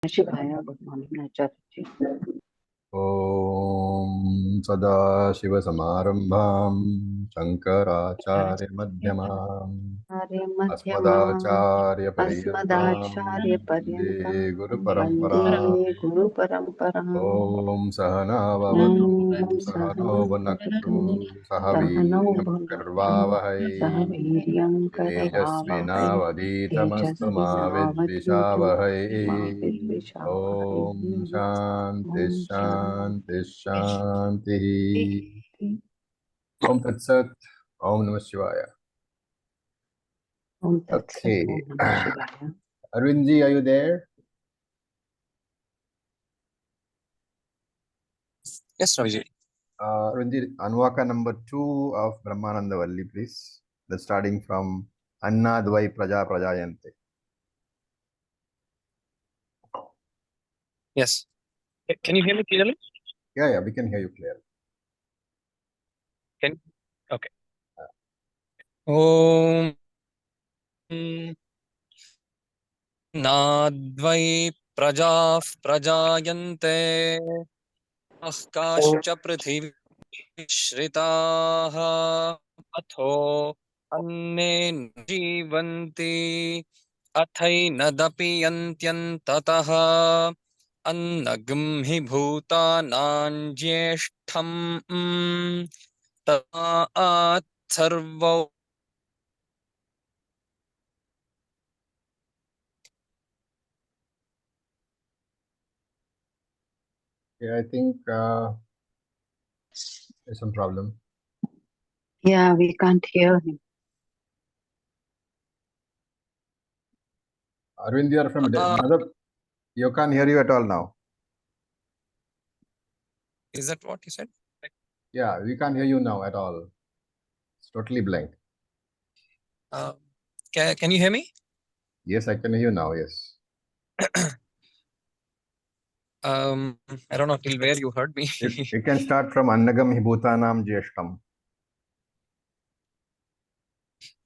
Shivaya, good morning, Acharya. Om Sadashivasamārambhām Shankarācārya-madhyamām Arya Madhyamam, Asmadācārya-paryantām Asmadacharya Vande Paryantam, Guru-paramparam. Vande Guru Paramparam. Om Sahanā-vavatu Om Sahano Bhunaktu Sahana Sahano Sahaviryaṃ Bhunaktu, Karvāvahai Sahaviryam Karavavai, Tejasvinavadītamastu mā Tejasvinavadvitam vidvishāvahai. Om Mavidvishavahai. Shanti Om Shanti Shanti. Shanti. Om Tat Sat. Om Namah Shivaya. Om Tat Sat. Okay. Om Namah Shivaya. Arvindji, are you there? Yes, Raviji. Arvindji, Anuvaka number 2 of Bhramananda Valli, please. That's starting from Annadvai Praja Prajayante. Yes. Can you hear me clearly? Yeah, we can hear you clearly. Okay. Om Nadvai Prajah Prajayante Ahkascha Prithvi Shritaha Atho Anne Jivanti Athainadapi Yantyantataha Annagam hi bhutanan jyeshtham Taat sarva. Yeah, I think there's some problem. Yeah, we can't hear him. Arvind, you are from another. You can't hear you at all now. Is that what you said? Yeah, we can't hear you now at all. It's totally blank. Can you hear me? Yes, I can hear you now. Yes. I don't know till where you heard me. You can start from Annagam hi bhutanam jyeshtam.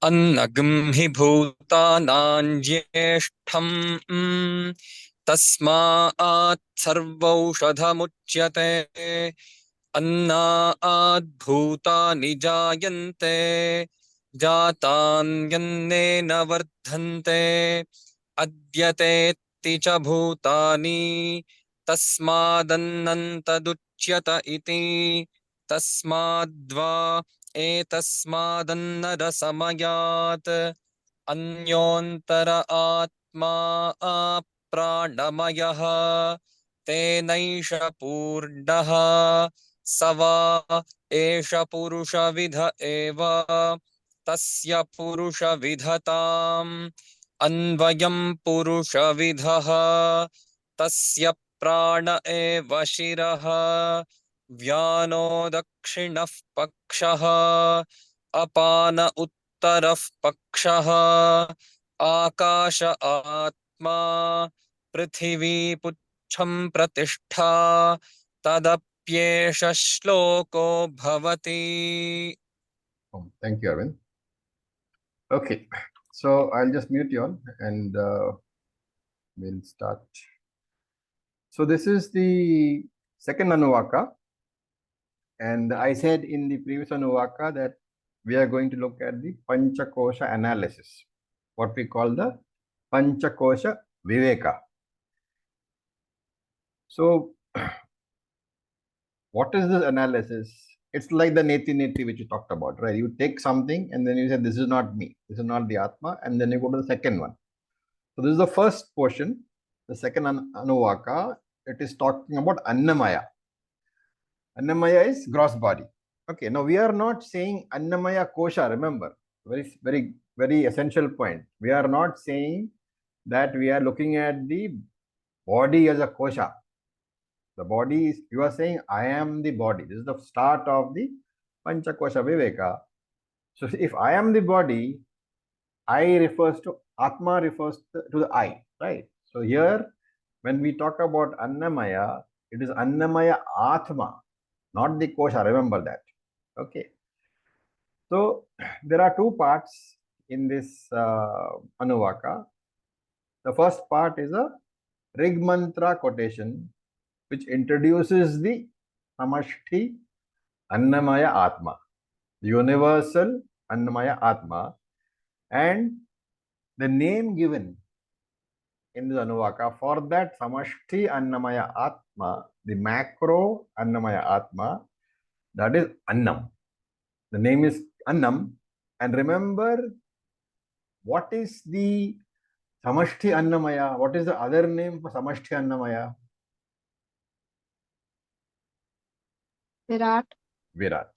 Annagam hi bhutanan jyeshtham tasmāt sarvaushadhamuchyate annād bhūtāni jāyante jātānyannena vardhante adyate cha bhūtāni tasmādannantaduchyata iti tasmādvā etasmādannarasamayāt अन्योन्तरा आत्मा प्राणमयः तेनैष पूर्णः स वा एष पुरुषविध एव तस्य पुरुषविधताम् अन्वयं पुरुषविधः तस्य प्राण एव शिरः व्यानो दक्षिणः पक्षः अपान उत्तरः पक्षः आकाश आत्मा पृथिवी पुच्छं प्रतिष्ठा तदप्येष श्लोको भवति. Thank you, Arvind. Okay, so I'll just mute you all and we'll start. So this is the second Anuvaka, and I said in the previous Anuvaka that we are going to look at the Panchakosha analysis, what we call the Panchakosha Viveka. So what is this analysis? It's like the neti which you talked about, right? You take something and then you say, this is not me, this is not the Atma, and then you go to the second one. So this is the first portion, the second Anuvaka. It is talking about Annamaya. Annamaya is gross body. Okay, now we are not saying Annamaya Kosha, remember, very essential point. We are not saying that we are looking at the body as a Kosha. The body is, you are saying, I am the body. This is the start of the Panchakosha Viveka. So if I am the body, I refers to, Atma refers to the I, right? So here, when we talk about Annamaya, it is Annamaya Atma, not the Kosha, remember that. Okay. So there are two parts in this Anuvaka. The first part is a Rig Mantra quotation which introduces the Samashti Annamaya Atma, the universal Annamaya Atma, and the name given in the Anuvaka for that Samashti Annamaya Atma, the macro Annamaya Atma, that is Annam. The name is Annam. And remember, what is the Samashti Annamaya? What is the other name for Samashti Annamaya? Virat. Virat.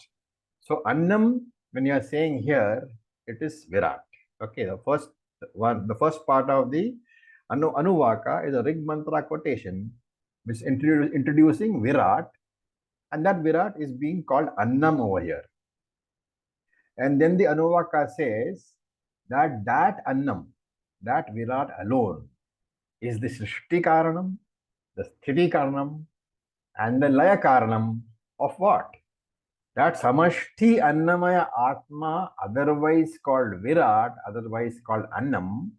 So Annam, when you are saying here, it is Virat. Okay, the first part of the Anuvaka is a Rig Mantra quotation which is introducing Virat, and that Virat is being called Annam over here. And then the Anuvaka says that Annam, that Virat alone is the Srishti Karanam, the Sthiti Karanam, and the Laya Karanam of what? That Samashti Annamaya Atma, otherwise called Virat, otherwise called Annam,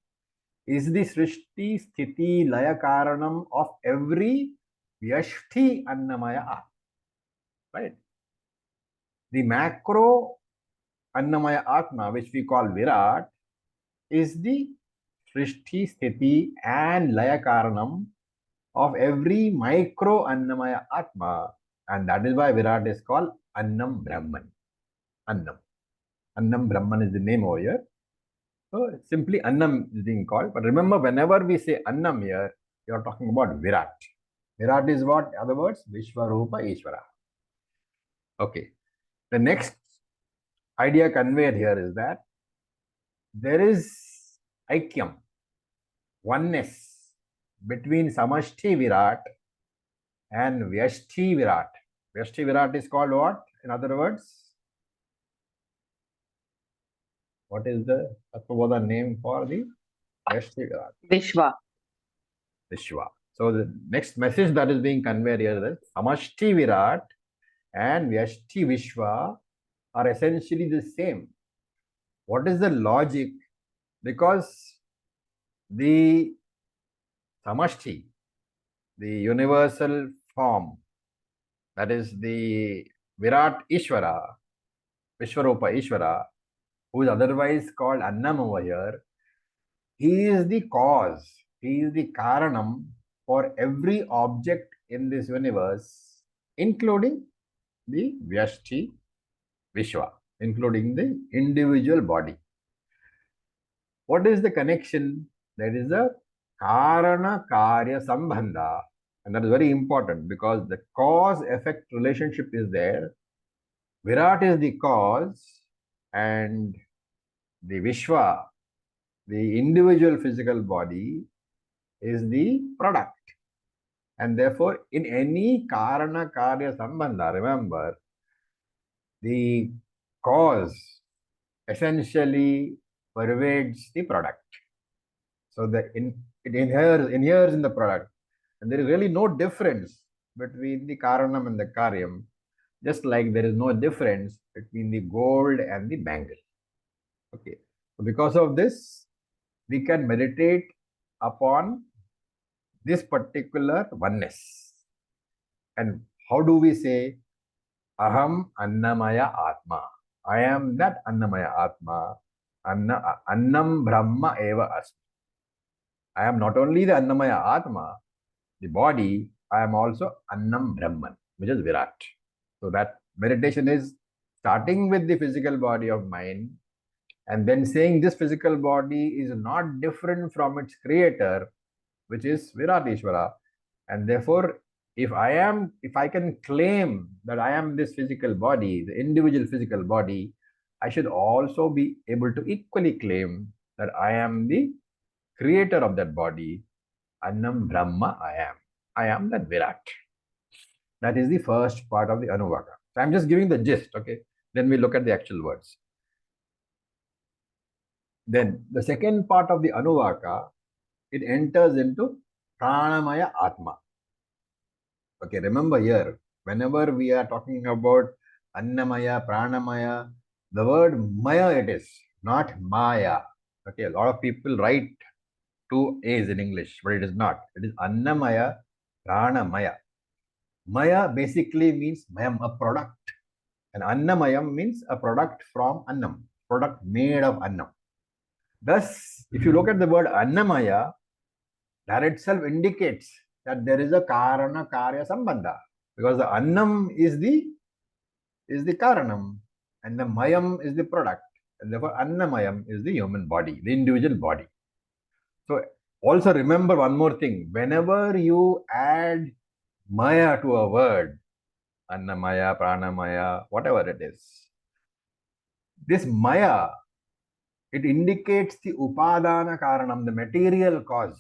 is the Srishti Sthiti Laya Karanam of every Vyashti Annamaya Atma. Right? The macro Annamaya Atma, which we call Virat, is the Srishti Sthiti and Laya Karanam of every micro Annamaya Atma, and that is why Virat is called Annam Brahman. Annam. Annam Brahman is the name over here. So simply Annam is being called. But remember, whenever we say Annam here, you are talking about Virat. Virat is what? In other words, Vishwarupa Ishvara. Okay. The next idea conveyed here is that there is Aikyam, oneness between Samashti Virat and Vyashti Virat. Vyashti Virat is called what? In other words, what is the Tattva name for the Vyashti Virat? Vishwa. Vishwa. So the next message that is being conveyed here is Samashti Virat and Vyashti Vishwa are essentially the same. What is the logic? Because the Samashti, the universal form, that is the Virat Ishvara, Vishwarupa Ishvara, who is otherwise called Annam over here, he is the cause, he is the Karanam for every object in this universe, including the Vyashti Vishwa, including the individual body. What is the connection? That is the Karana Karya Sambandha, and that is very important because the cause-effect relationship is there. Virat is the cause and the Vishwa, the individual physical body, is the product. And therefore, in any Karana Karya Sambandha, remember, the cause essentially pervades the product. So it inheres in the product. And there is really no difference between the Karanam and the Karyam, just like there is no difference between the gold and the bangle. Okay. So because of this, we can meditate upon this particular oneness. And how do we say, Aham Annamaya Atma? I am that Annamaya Atma. Annam Brahma Eva Asmi. I am not only the Annamaya Atma, the body, I am also Annam Brahman, which is Virat. So that meditation is starting with the physical body of mine and then saying this physical body is not different from its creator, which is Virat Ishvara. And therefore, if I can claim that I am this physical body, the individual physical body, I should also be able to equally claim that I am the creator of that body. Annam Brahma I am. I am that Virat. That is the first part of the Anuvaka. So I'm just giving the gist, okay? Then we look at the actual words. Then the second part of the Anuvaka, it enters into Pranamaya Atma. Okay, remember here, whenever we are talking about Annamaya, Pranamaya, the word Maya it is, not Maya. Okay, a lot of people write two A's in English, but it is not. It is Annamaya, Pranamaya. Maya basically means mayam, a product. And Annamayam means a product from Annam, product made of Annam. Thus, if you look at the word Annamaya, that itself indicates that there is a Karana Karya Sambandha. Because the Annam is the Karanam, and the Mayam is the product. And therefore, Annamayam is the human body, the individual body. So, also remember one more thing. Whenever you add Maya to a word, Annamaya, Pranamaya, whatever it is, this Maya, it indicates the Upadana Karanam, the material cause.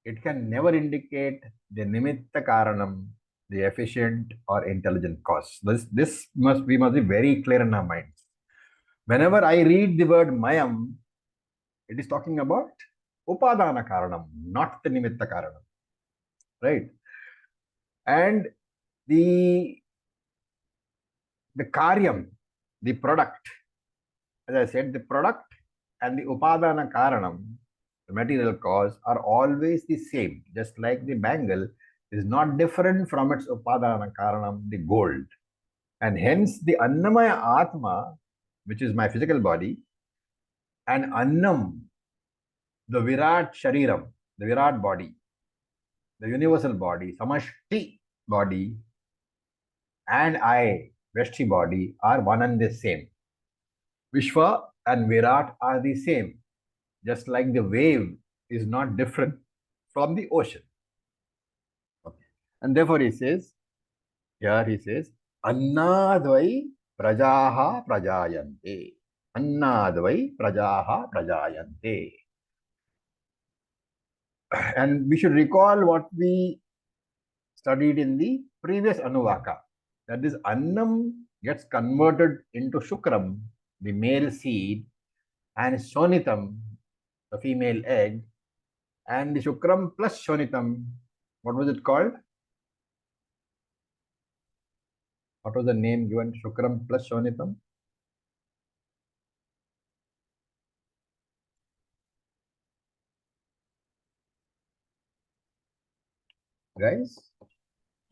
It can never indicate the Nimitta Karanam, the efficient or intelligent cause. We must be very clear in our minds. Whenever I read the word Mayam, it is talking about Upadana Karanam, not the Nimitta Karanam. Right? And the Karyam, the product, as I said, the product and the Upadana Karanam, the material cause, are always the same. Just like the bangle is not different from its Upadana Karanam, the gold. And hence the Annamaya Atma, which is my physical body, and Annam, the Virat Shariram, the Virat body, the universal body, Samashti body, and I, Veshti body, are one and the same. Vishwa and Virat are the same, just like the wave is not different from the ocean. Okay. And therefore he says, Annadvai prajaha prajayante. Annadvai prajaha prajayante. And we should recall what we studied in the previous Anuvaka. That this Annam gets converted into Shukram, the male seed, and Shonitam, the female egg, and the Shukram plus Shonitam, what was it called? What was the name given to Shukram plus Shonitam? Guys?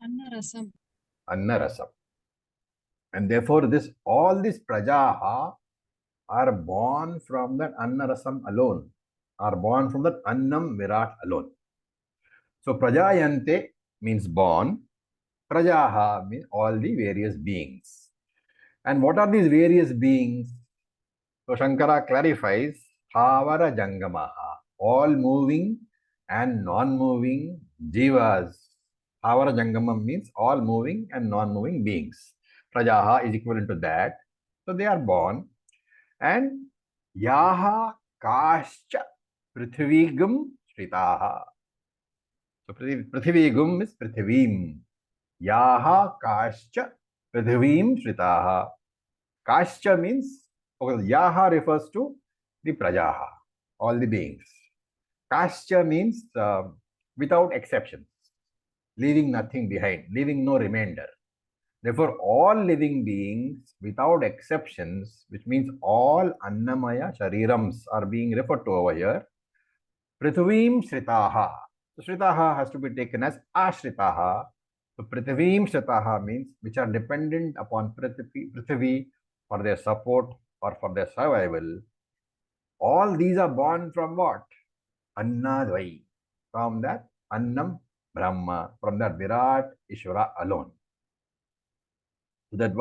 Annarasam. Annarasam. And therefore, all these prajaha are born from that Annarasam alone, are born from that Annam Virat alone. So, prajayante means born, prajaha means all the various beings. And what are these various beings? So, Shankara clarifies, Thavara Jangamaha, all moving and non-moving jivas. Thavara Jangamam means all moving and non-moving beings. Prajaha is equivalent to that. So, they are born. And Yaha Kascha Prithvigam Shritaha. So Prithvigam is Prithvim. Yaha Kascha Prithvim Shritaha. Kascha means, okay, Yaha refers to the Prajaha, all the beings. Kascha means without exceptions, leaving nothing behind, leaving no remainder. Therefore, all living beings, without exceptions, which means all Annamaya Sharirams are being referred to over here, Prithvim Shritaha. So, Shritaha has to be taken as Ashritaha. So, Prithvim Shritaha means which are dependent upon Prithvi for their support or for their survival. All these are born from what? Annadvai. From that Annam Brahma, from that Virat Ishvara alone. So that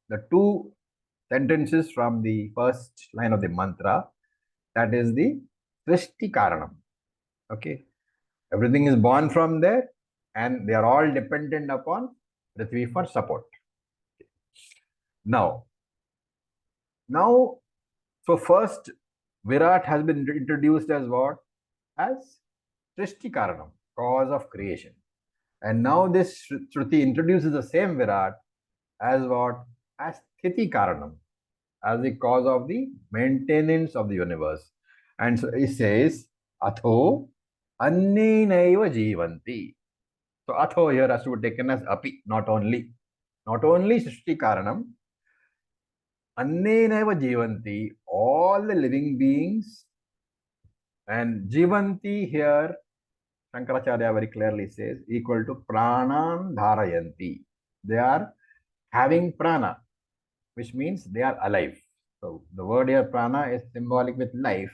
the two sentences from the first line of the mantra, that is the Srishti Karanam. Okay. Everything is born from there and they are all dependent upon Prithvi for support. Okay. Now, so first Virat has been introduced as what? As Srishti Karanam, cause of creation. And now this Shruti introduces the same Virat as what? As Sthiti Karanam, as the cause of the maintenance of the universe. And so it says, Atho Annenaiva Jivanti. So Atho here has to be taken as Api, not only. Not only Srishti Karanam, Annenaiva Jivanti, all the living beings And Jivanti here, Shankaracharya very clearly says, equal to Pranan Dharayanti. They are having prana, which means they are alive. So the word here prana is symbolic with life.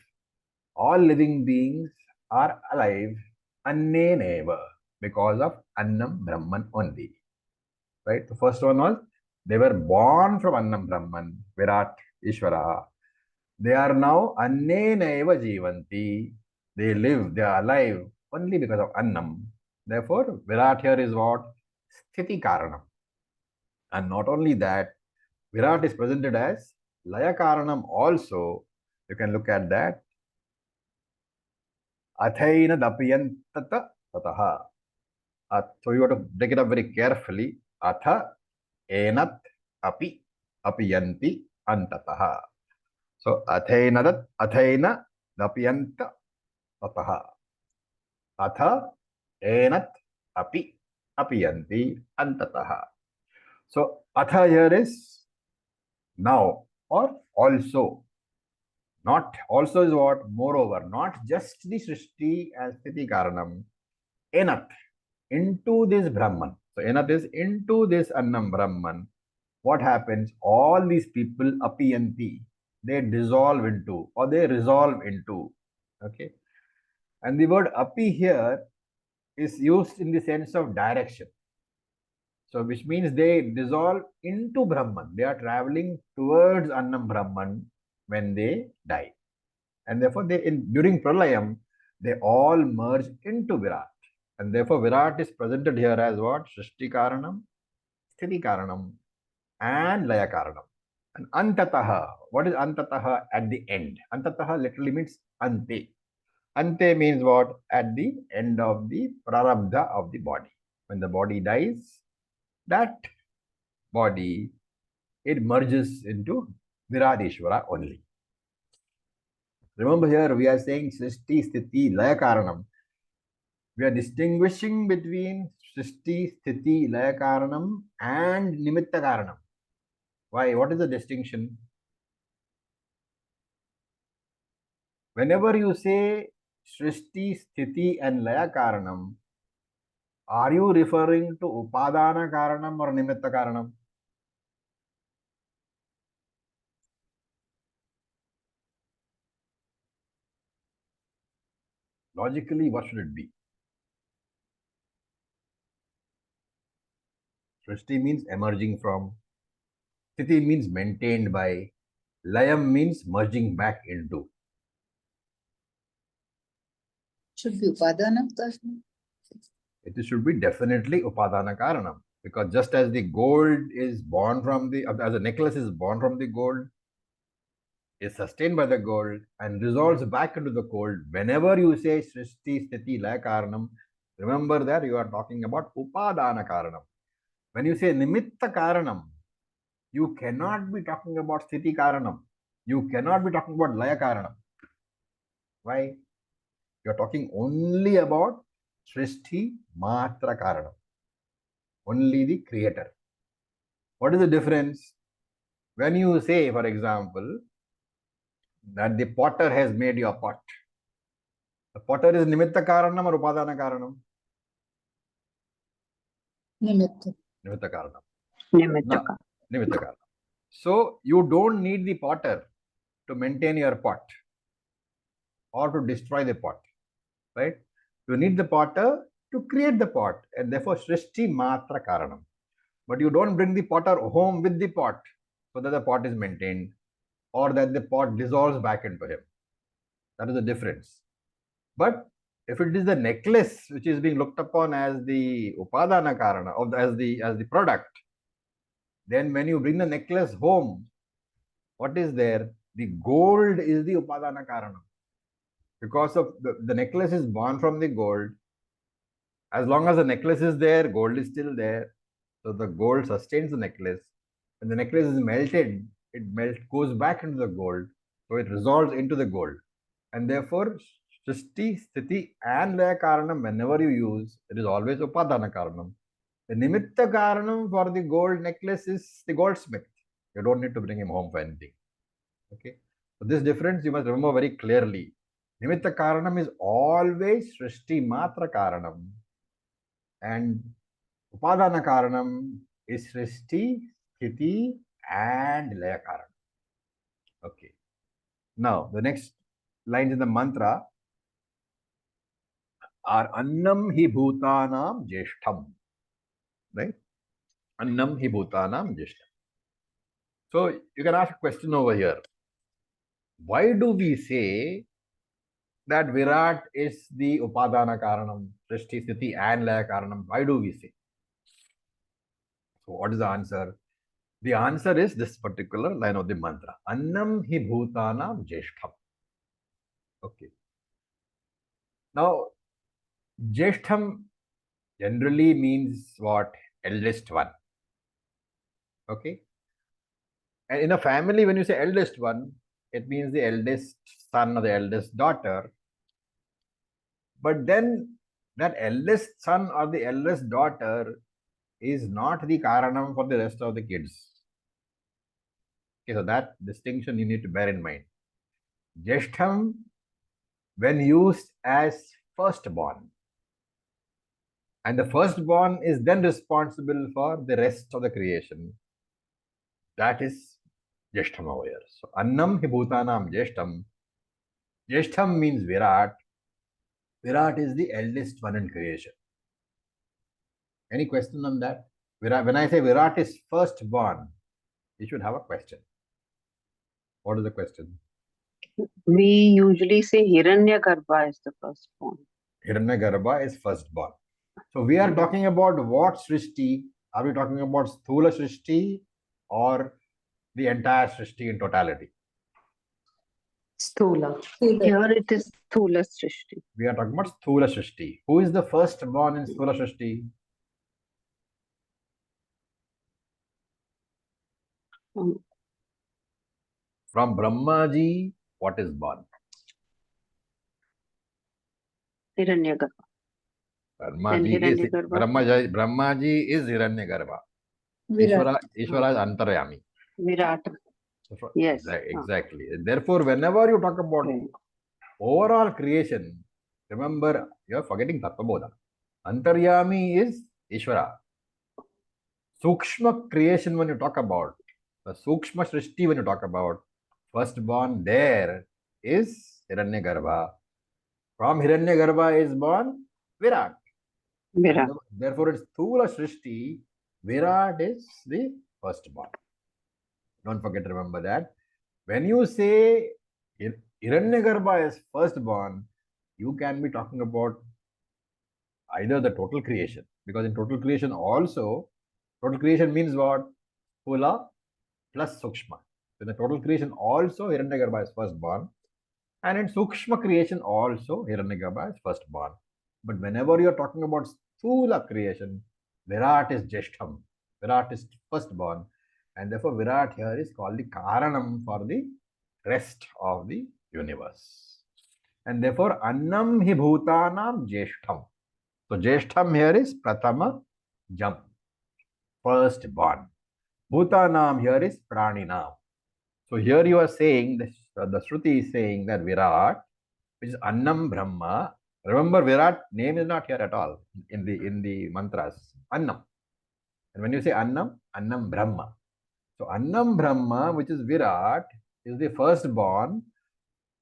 All living beings are alive anneneva because of Annam Brahman only. Right? The first one was they were born from Annam Brahman, Virat, Ishvara. They are now anneneva jivanti. They live, they are alive only because of Annam. Therefore, Virat here is what? Sthiti Karanam. And not only that, Virat is presented as Laya Karanam also. You can look at that. Athaina dapyantata tataha. So you have to break it up very carefully. Atha enat api apiyanti antataha. So athaina dapyanta tataha. Atha enat api apiyanti antataha. So atha here is now or also. Not also is what? Moreover, not just the Srishti and Sthiti Karanam. Enat, into this Brahman. So Enat is into this Annam Brahman. What happens? All these people, apiyanti, they dissolve into or they resolve into. Okay. And the word api here is used in the sense of direction. So which means they dissolve into Brahman. They are traveling towards Annam Brahman when they die. And therefore, during Pralayam, they all merge into Virat. And therefore, Virat is presented here as what? Srishti Karanam, Sthiti Karanam, and Laya Karanam. And Antataha, what is Antataha? At the end. Antataha literally means Ante. Ante means what? At the end of the Prarabdha of the body. When the body dies, that body, it merges into Viradishvara only. Remember here, we are saying Srishti, Sthiti, Laya Karanam. We are distinguishing between Srishti, Sthiti, Laya Karanam and Nimitta Karanam. Why? What is the distinction? Whenever you say Srishti, Sthiti and Laya Karanam, are you referring to Upadana Karanam or Nimitta Karanam? Logically, what should it be? Srishti means emerging from, Sthiti means maintained by, Layam means merging back into. Should be Upadana Karanam. It should be definitely Upadana Karanam. Because just as the gold is born from the, as a necklace is born from the gold, is sustained by the gold and resolves back into the gold. Whenever you say Srishti, Sthiti, Laya Karanam, remember that you are talking about Upadana Karanam. When you say Nimitta Karanam, you cannot be talking about Sthiti Karanam. You cannot be talking about Laya Karanam. Why? You are talking only about Srishti Matra Karanam. Only the creator. What is the difference? When you say, for example, that the potter has made your pot, the potter is Nimitta Karanam or Upadana Karanam? Nimitta. Nimitta Karanam. Nimittaka. Nimitta Karanam. So you don't need the potter to maintain your pot or to destroy the pot, right? You need the potter to create the pot, and therefore Srishti Matra Karanam. But you don't bring the potter home with the pot so that the pot is maintained or that the pot dissolves back into him. That is the difference. But if it is the necklace which is being looked upon as the Upadana Karana, or as the product, then when you bring the necklace home, what is there? The gold is the Upadana Karana. Because of the necklace is born from the gold. As long as the necklace is there, gold is still there. So the gold sustains the necklace. When the necklace is melted, it goes back into the gold. So it resolves into the gold. And therefore, Srishti, Sthiti and Laya Karanam, whenever you use, it is always Upadana Karanam. The Nimitta Karanam for the gold necklace is the goldsmith. You don't need to bring him home for anything. Okay. So this difference you must remember very clearly. Nimitta Karanam is always Srishti Matra Karanam. And Upadana Karanam is Srishti, Sthiti, and Laya Karanam. Okay. Now, the next lines in the mantra are Annam hi bhutanam jeshtham. Right? Annam hi bhutanam jeshtham. So, you can ask a question over here. Why do we say that Virat is the Upadana Karanam, Srishti, Sthiti, and Laya Karanam? Why do we say? So, what is the answer? The answer is this particular line of the mantra. Annam hi bhutanam jeshtham. Okay. Now, jeshtham generally means what? Eldest one. Okay. And in a family, when you say eldest one, it means the eldest son or the eldest daughter. But then that eldest son or the eldest daughter is not the karanam for the rest of the kids. Okay, so that distinction you need to bear in mind. Jeshtham, when used as firstborn, and the firstborn is then responsible for the rest of the creation. That is Jeshtham over here. So, Annam hi bhutanam Jeshtham. Jeshtham means Virat. Virat is the eldest one in creation. Any question on that? Virat, when I say Virat is firstborn, you should have a question. What is the question? We usually say Hiranyagarbha is the firstborn. Hiranyagarbha is firstborn. So we are talking about what Srishti? Are we talking about Sthula Srishti or the entire Srishti in totality? Stula. Stula. Here it is Sthula Srishti. We are talking about Sthula Srishti. Who is the firstborn in Sthula Srishti? Um, From Brahmaji, what is born? Hiranyagarbha. Brahmaji is Hiranyagarbha. Virat. Ishvara is Antaryami. Virat. Yes. Exactly. Therefore, whenever you talk about Okay. overall creation, remember you are forgetting Tattvabodha. Antaryami is Ishvara. Sukshma creation when you talk about, the Sukshma Srishti when you talk about, firstborn there is Hiranyagarbha. From Hiranyagarbha is born Virat. Virat. Therefore, it's Sthula Srishti. Virat is the firstborn. Don't forget to remember that. When you say Hiranyagarbha is firstborn, you can be talking about either the total creation, because in total creation also, total creation means what? Sthula plus Sukshma. So in the total creation also, Hiranyagarbha is firstborn. And in Sukshma creation also, Hiranyagarbha is firstborn. But whenever you are talking about Sthula creation, Virat is Jeshtham. Virat is firstborn. And therefore, Virat here is called the Karanam for the rest of the universe. And therefore, Annam hi bhutanam Jeshtham. So, Jeshtham here is Prathama Jam, firstborn. Bhutanam here is Praninam. So, here you are saying, the Shruti is saying that Virat, which is Annam Brahma. Remember, Virat name is not here at all in the mantras. Annam. And when you say Annam, Annam Brahma. So Annam Brahma, which is Virat, is the firstborn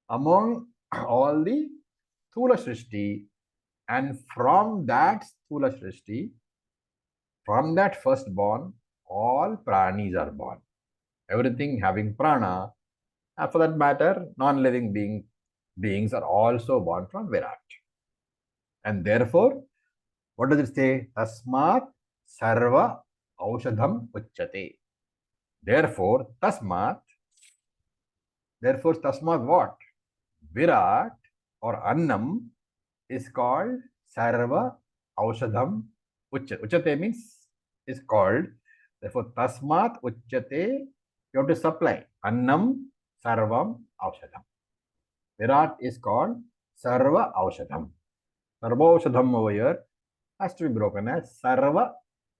among all the Sthula Srishti. And from that Sthula Srishti, from that firstborn, all pranis are born. Everything having prana, and for that matter, non-living beings are also born from Virat. And therefore, what does it say? Tasmat sarva aushadham uchyate. Therefore, tasmat what? Virat or Annam is called sarva aushadham uchyate. Uchyate means is called. Therefore, tasmat uchyate, you have to supply. Annam sarvam aushadham. Virat is called sarva aushadham. Sarva aushadham over here has to be broken as sarva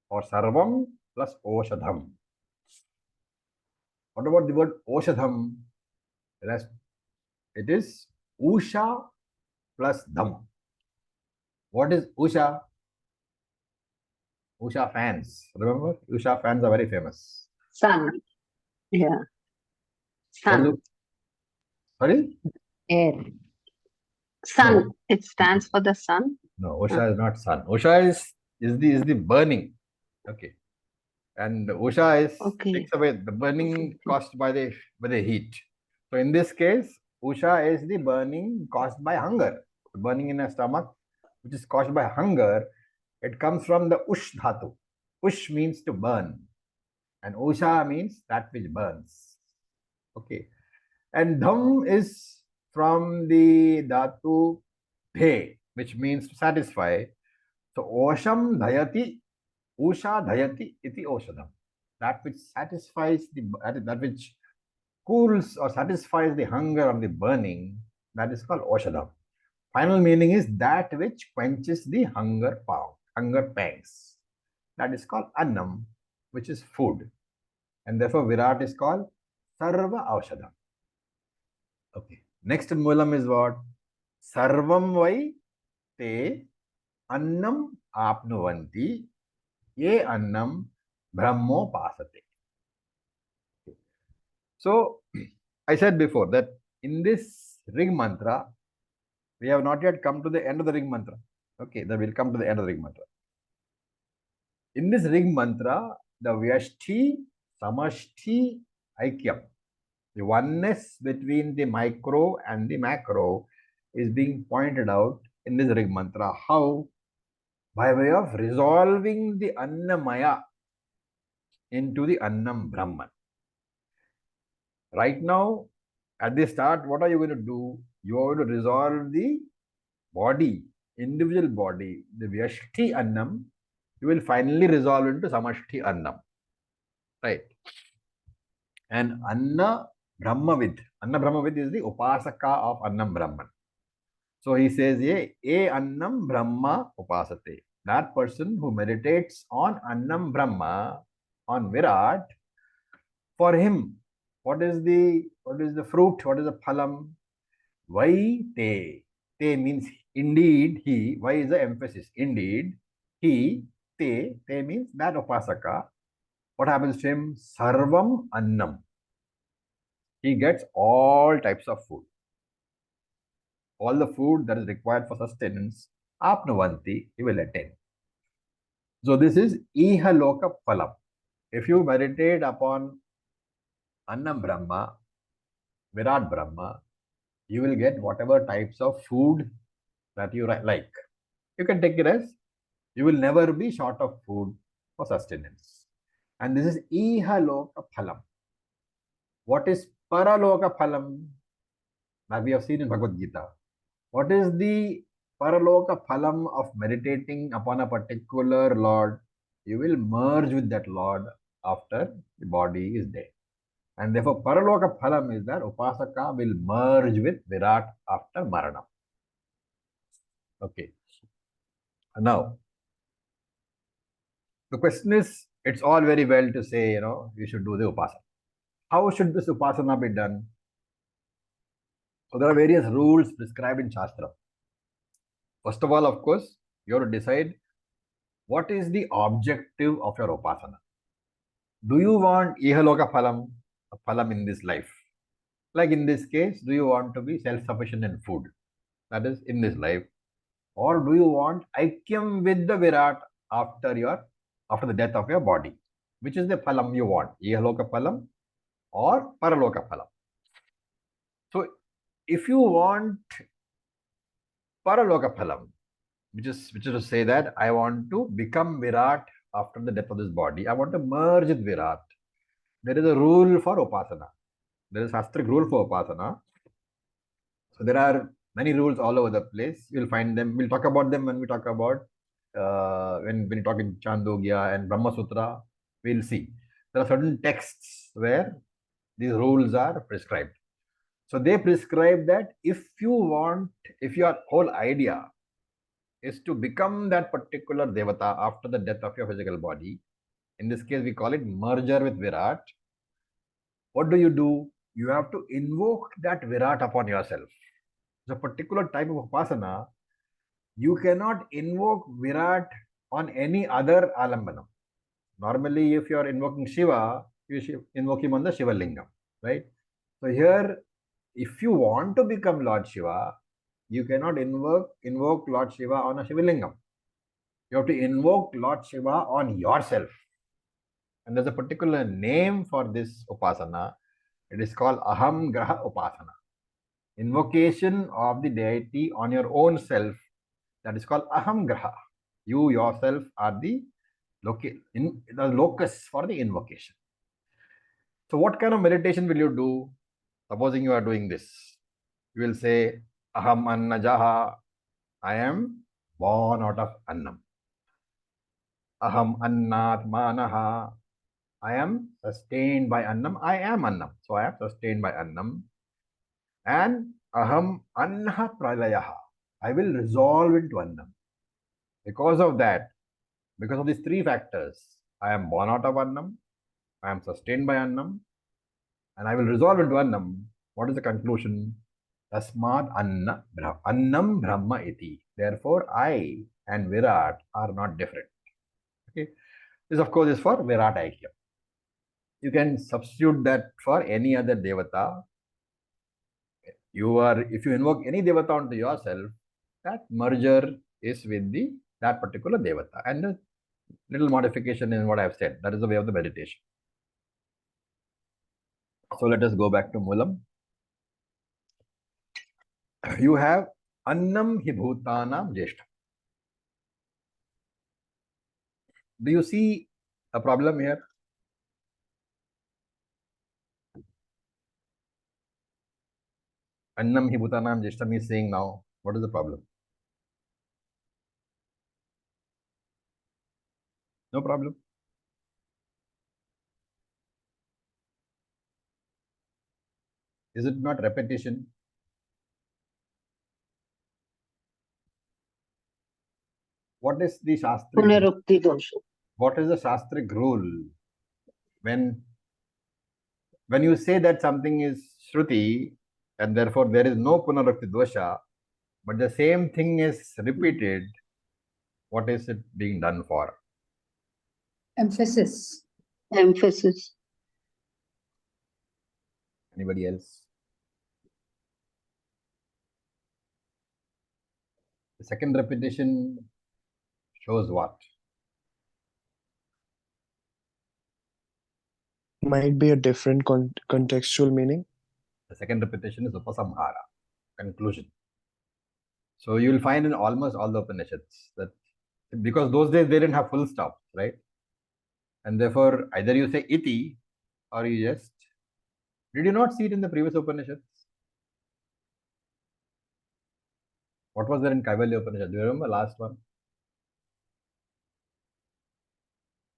or sarvam plus oshadham. What about the word oshadham? It is Usha plus Dham. What is Usha? Usha fans. Remember? Usha fans are very famous. Sun. Yeah. What is Sun. it? Sorry? Air. Sun. No. It stands for the sun. No, Usha is not sun. Usha is the burning. Okay. And Usha takes Okay. away the burning caused by the heat. So in this case, Usha is the burning caused by hunger. The burning in a stomach, which is caused by hunger, it comes from the Ush dhatu. Ush means to burn, and Usha means that which burns. Okay. And Dham is from the dhatu Bhe, which means to satisfy. So Osham Dhayati, Usha Dhayati iti Oshadam. That which satisfies that which cools or satisfies the hunger of the burning, that is called Oshadam. Final meaning is that which quenches the hunger pangs. That is called Annam, which is food. And therefore Virat is called Sarva Aushadam. Okay. Next Mulam is what? Sarvam Vai Te Annam Apnuvanti Ye Annam Brahmo Pasate. So, I said before that in this Rig Mantra, we have not yet come to the end of the Rig Mantra. Okay, then we'll come to the end of the Rig Mantra. In this Rig Mantra, the Vyashti, Samashti, Aikyam, the oneness between the micro and the macro is being pointed out in this Rig Mantra. How? By way of resolving the Annamaya into the Annam Brahman. Right now, at the start, what are you going to do? You are going to resolve the body, individual body, the Vyashti Annam. You will finally resolve into Samashti Annam. Right? And Anna Brahmavid. Anna Brahmavid is the Upasaka of Annam Brahman. So he says, ye Annam Brahma Upasate. That person who meditates on Annam Brahma, on Virat, for him, what is the fruit? What is the phalam? Vai te. Te means indeed he. Vai is the emphasis. Indeed he. Te. Te means that upasaka. What happens to him? Sarvam annam. He gets all types of food. All the food that is required for sustenance. Apnuvanti. He will attain. So this is ihaloka phalam. If you meditate upon Annam Brahma, Virat Brahma, you will get whatever types of food that you like. You can take it as you will never be short of food for sustenance. And this is ihaloka phalam. What is paraloka phalam? That we have seen in Bhagavad Gita. What is the paraloka phalam of meditating upon a particular Lord? You will merge with that Lord after the body is dead. And therefore, paraloka phalam is that upasaka will merge with Virat after Marana. Okay. Now, the question is, it's all very well to say, you should do the upasana. How should this upasana be done? So there are various rules prescribed in Shastra. First of all, of course, you have to decide what is the objective of your upasana. Do you want ihaloka phalam, a phalam in this life? Like in this case, do you want to be self-sufficient in food? That is in this life. Or do you want aikyam with the Virat after the death of your body? Which is the phalam you want? Ihaloka phalam or paraloka phalam? So if you want paraloka phalam, which is to say that I want to become Virat after the death of this body, I want to merge with Virat. There is a rule for upasana. There is a Shastric rule for upasana. So there are many rules all over the place. You'll find them. We'll talk about them when we talk about when we talk in Chandogya and Brahma Sutra. We'll see. There are certain texts where these rules are prescribed. So they prescribe that if your whole idea is to become that particular Devata after the death of your physical body, in this case we call it merger with Virat, what do? You have to invoke that Virat upon yourself. the particular type of upasana, you cannot invoke Virat on any other alambanam. Normally, if you are invoking Shiva, you should invoke him on the Shiva Lingam, right? So here, if you want to become Lord Shiva, you cannot invoke Lord Shiva on a Shiva Lingam. You have to invoke Lord Shiva on yourself. And there's a particular name for this upasana. It is called Aham Graha Upasana. Invocation of the deity on your own self. That is called Aham Graha. You yourself are the locus for the invocation. So what kind of meditation will you do? Supposing you are doing this. You will say, Aham Annajaha. I am born out of Annam. Aham Annat Manaha. I am sustained by Annam. I am Annam. So I am sustained by Annam. And Aham Annaha Pralayaha. I will resolve into Annam. Because of that, because of these three factors, I am born out of Annam, I am sustained by Annam, and I will resolve into Annam. What is the conclusion? Tasmad Annam Brahma iti. Therefore, I and Virat are not different. Okay. This, of course, is for Virat Aikyam. You can substitute that for any other devata. If you invoke any devata onto yourself, that merger is with that particular devata. And a little modification in what I have said. That is the way of the meditation. So let us go back to Moolam. You have Annam hi Bhutanam Jeshtham. Do you see a problem here? Annam hi Bhutanam Jeshtham is saying now. What is the problem? No problem. Is it not repetition? What is the Shastric? Punarukti dosha. What is the Shastric rule? When you say that something is Shruti and therefore there is no Punarukti dosha, but the same thing is repeated, what is it being done for? Emphasis. Emphasis. Anybody else? The second repetition shows what? Might be a different contextual meaning. The second repetition is Upasamhara, conclusion. So you will find in almost all the Upanishads that because those days they didn't have full stops, right? And therefore either you say iti or you just... Did you not see it in the previous Upanishads? What was there in Kaivalya Upanishad? Do you remember last one?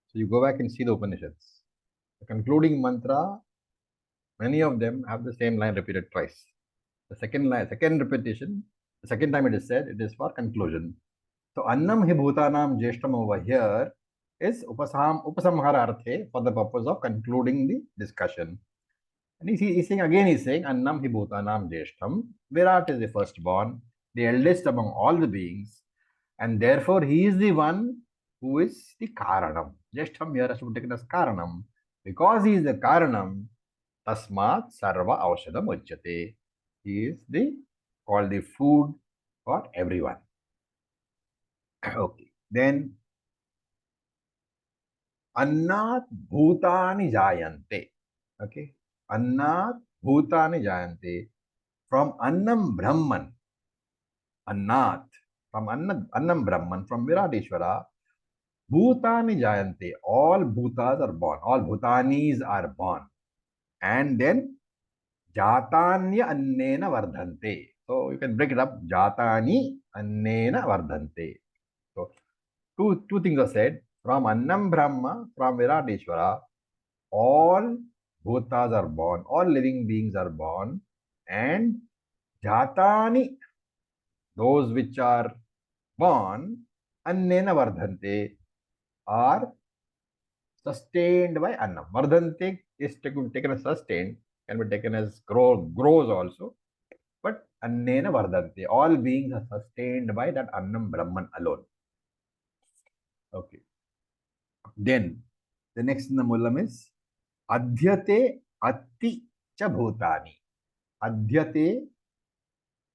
So you go back and see the Upanishads. The concluding mantra, many of them have the same line repeated twice. The second repetition, the second time it is said, it is for conclusion. So Annam hi Bhutanam Jeshtham over here is Upasamhara Arthe for the purpose of concluding the discussion. And he's saying Annam hi Bhutanam Jeshtham. Virat is the firstborn, the eldest among all the beings, and therefore he is the one who is the Karanam. Jeshtham here has to be taken as Karanam. Because he is the Karanam, Tasmat Sarva Aushadam Uchyate. He is called the food for everyone. Okay. Then Annat Bhutani Jayante. Okay. Annat Bhutani Jayante. From Annam Brahman. Annat. From Annam Brahman. From Viratishvara. Bhutani Jayante. All Bhutas are born. All Bhutanis are born. And then Jatanya Annena Vardhante. So you can break it up. Jatani Annena Vardhante. So two things are said. From Annam Brahma, from Viratishvara, all bhutas are born, all living beings are born, and Jatani, those which are born, Annena Vardhante, are sustained by Annam. Vardhante is taken as sustained, can be taken as grows also, but Annena vardante. All beings are sustained by that Annam Brahman alone. Okay. Then the next in the Mullam is Adhyate Atti Cha Bhutani. Adhyate,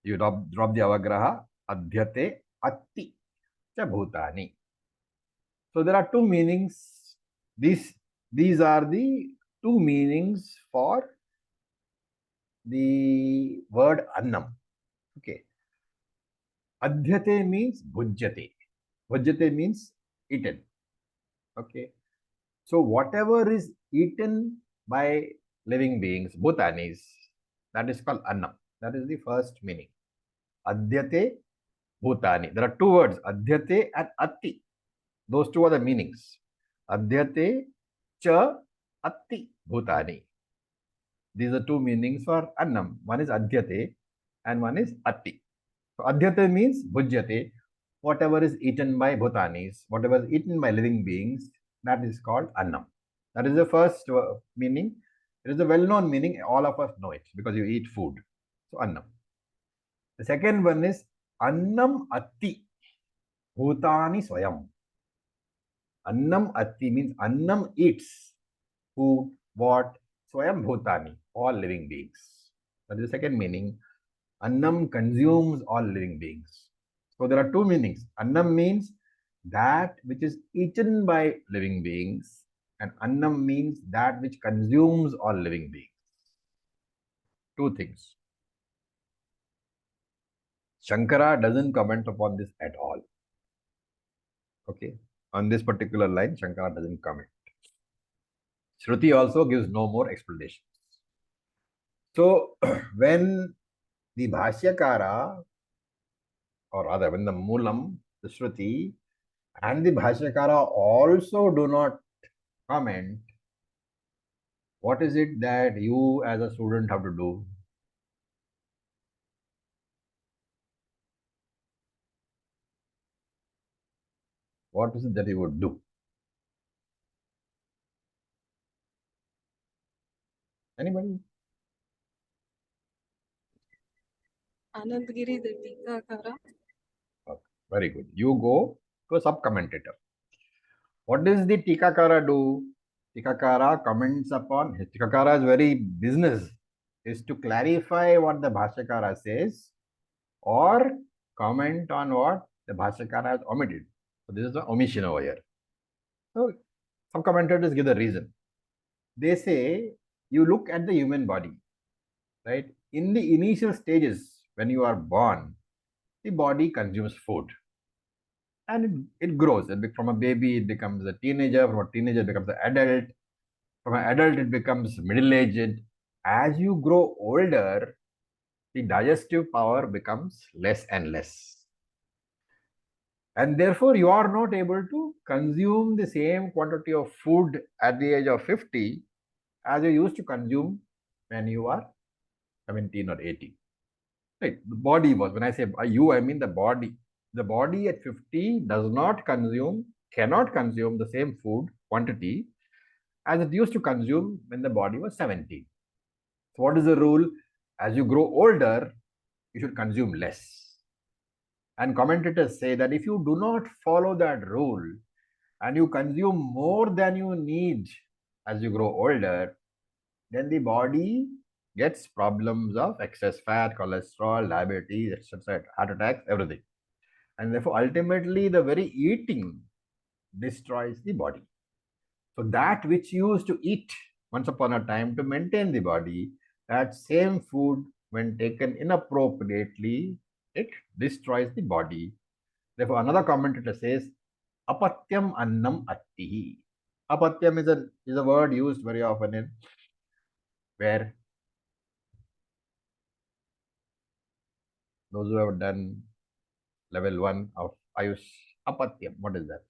you drop the avagraha. Adhyate Atti Cha Bhutani. So there are two meanings. These are the two meanings for the word Annam. Okay. Adhyate means bhujyate. Bhujyate means eaten. Okay. So whatever is eaten by living beings, bhutanis, that is called Annam. That is the first meaning. Adhyate bhutani. There are two words, Adhyate and Atti. Those two are the meanings. Adhyate cha Atti bhutani. These are two meanings for Annam. One is Adhyate and one is Atti. So Adhyate means bhujyate. Whatever is eaten by bhutanis, whatever is eaten by living beings, that is called Annam. That is the first meaning. It is a well-known meaning. All of us know it because you eat food. So Annam. The second one is Annam Atti Bhutani Swayam. Annam Atti means Annam eats food, what? Swayam Bhutani, all living beings. That is the second meaning. Annam consumes all living beings. So there are two meanings. Annam means that which is eaten by living beings, and Annam means that which consumes all living beings. Two things. Shankara doesn't comment upon this at all. Okay. On this particular line, Shankara doesn't comment. Shruti also gives no more explanations. So when the Bhashyakara, or rather when the Moolam, the Shruti, and the Bhashyakara also do not comment, what is it that you as a student have to do? What is it that you would do? Anybody? Anandgiri, the Tikakara. Okay, very good. You go to a sub-commentator. What does the Tikakara do? Tikakara comments upon, Tikakara's very business is to clarify what the Bhashyakara says or comment on what the Bhashyakara has omitted. So this is the omission over here. So some commentators give the reason. They say you look at the human body, right? In the initial stages, when you are born, the body consumes food and it grows. From a baby, it becomes a teenager. From a teenager, it becomes an adult. From an adult, it becomes middle-aged. As you grow older, the digestive power becomes less and less. And therefore, you are not able to consume the same quantity of food at the age of 50 as you used to consume when you are 17 or 18. Right? The body was, when I say you, I mean the body. The body at 50 does not consume, cannot consume the same food quantity as it used to consume when the body was 17. So what is the rule? As you grow older, you should consume less. And commentators say that if you do not follow that rule and you consume more than you need as you grow older, then the body gets problems of excess fat, cholesterol, diabetes, etc., heart attacks, everything. And therefore, ultimately, the very eating destroys the body. So that which you used to eat once upon a time to maintain the body, that same food, when taken inappropriately, it destroys the body. Therefore, another commentator says, apatyam annam attihi. Apatyam is a word used very often in where those who have done level 1 of Ayush, apatyam, what is that?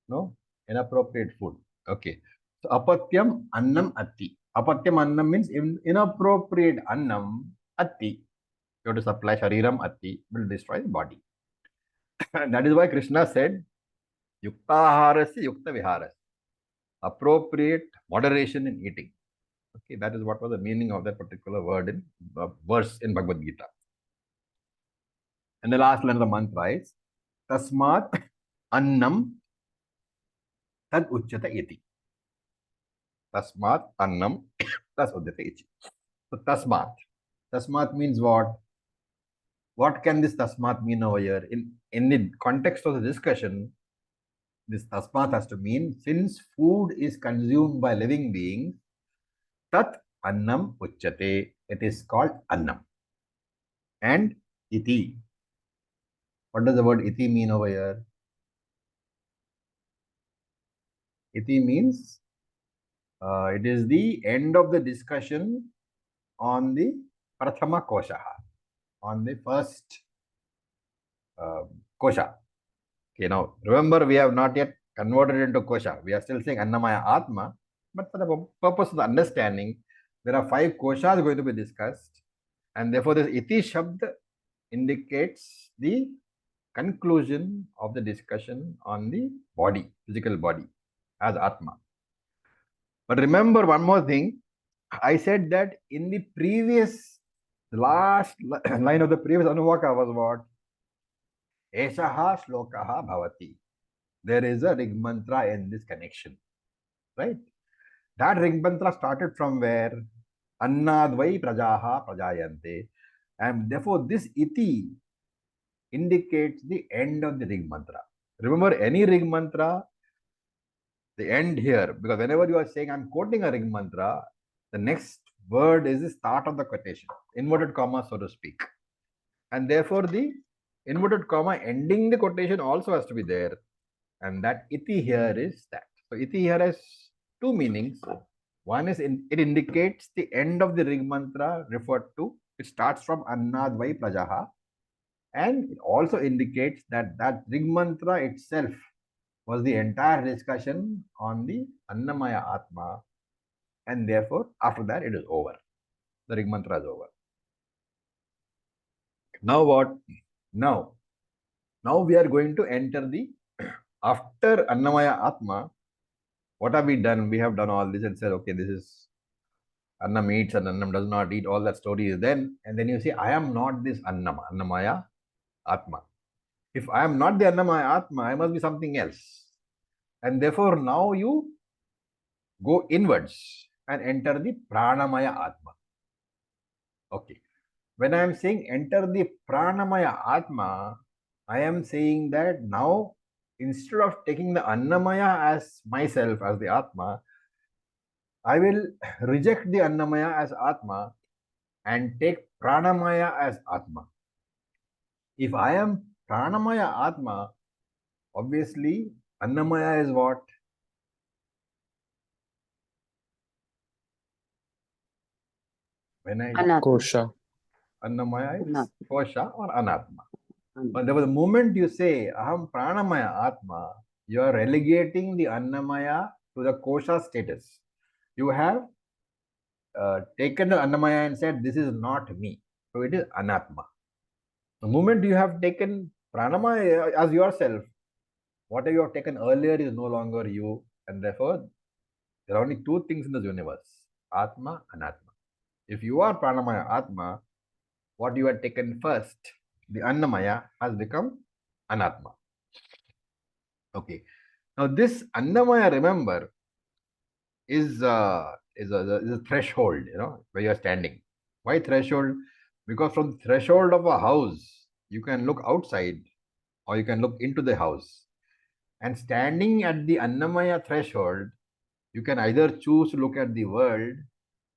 No? Inappropriate food. Okay. So apatyam annam atti. Apatyam annam means inappropriate annam atti. You have to supply shariram atti, will destroy the body. And that is why Krishna said, yukta aharasya yukta viharasya. Appropriate moderation in eating. Okay, that is what was the meaning of that particular word in verse in Bhagavad Gita. And the last line of the mantra is Tasmat Annam Tad Uchyata Iti. Tasmat Annam Tad Uchyata Iti. So Tasmat. Tasmat means what? What can this Tasmat mean over here? In the context of the discussion, this Tasmat has to mean since food is consumed by living beings, Tat Annam Uchyate. It is called Annam. And Iti. What does the word Iti mean over here? Iti means it is the end of the discussion on the Prathama Koshaha, on the first Kosha. Okay, now remember we have not yet converted into Kosha. We are still saying Annamaya Atma, but for the purpose of the understanding, there are 5 Koshas going to be discussed, and therefore this Iti Shabd indicates the conclusion of the discussion on the body, physical body, as Atma. But remember one more thing. I said that in the previous, the last line of the previous Anuvaka was what? Eshaha shlokaha bhavati. There is a rig mantra in this connection, right? That rig mantra started from where? Annadvai prajaha prajayante. And therefore, this iti indicates the end of the rig mantra. Remember, any rig mantra, the end here, because whenever you are saying I'm quoting a rig mantra, the next word is the start of the quotation, inverted comma, so to speak. And therefore, the inverted comma ending the quotation also has to be there. And that iti here is that. So, iti here has 2 meanings. One is it indicates the end of the rig mantra referred to. It starts from Annadvai Prajaha. And it also indicates that that rig mantra itself was the entire discussion on the Annamaya Atma, and therefore after that it is over. The rig mantra is over. Now what? Now we are going to enter the after Annamaya Atma. What have we done? We have done all this and said, okay, this is Annam eats and Annam does not eat. All that story is then, and then you say, I am not this Annamaya Atma. If I am not the Annamaya Atma, I must be something else. And therefore, now you go inwards and enter the Pranamaya Atma. Okay. When I am saying enter the Pranamaya Atma, I am saying that now instead of taking the Annamaya as myself, as the Atma, I will reject the Annamaya as Atma and take Pranamaya as Atma. If I am Pranamaya Atma, obviously Annamaya is what? When I Anatma. Kosha. Annamaya is Anatma. Kosha or Anatma. Anatma. But the moment you say Aham Pranamaya Atma, you are relegating the Annamaya to the Kosha status. You have taken the Annamaya and said, this is not me. So it is Anatma. The moment you have taken Pranamaya as yourself, whatever you have taken earlier is no longer you. And therefore, there are only 2 things in this universe, Atma, Anatma. If you are Pranamaya Atma, what you had taken first, the Annamaya, has become Anatma. Okay. Now this Annamaya, remember, is a threshold, where you are standing. Why threshold? Because from the threshold of a house, you can look outside or you can look into the house. And standing at the Annamaya threshold, you can either choose to look at the world,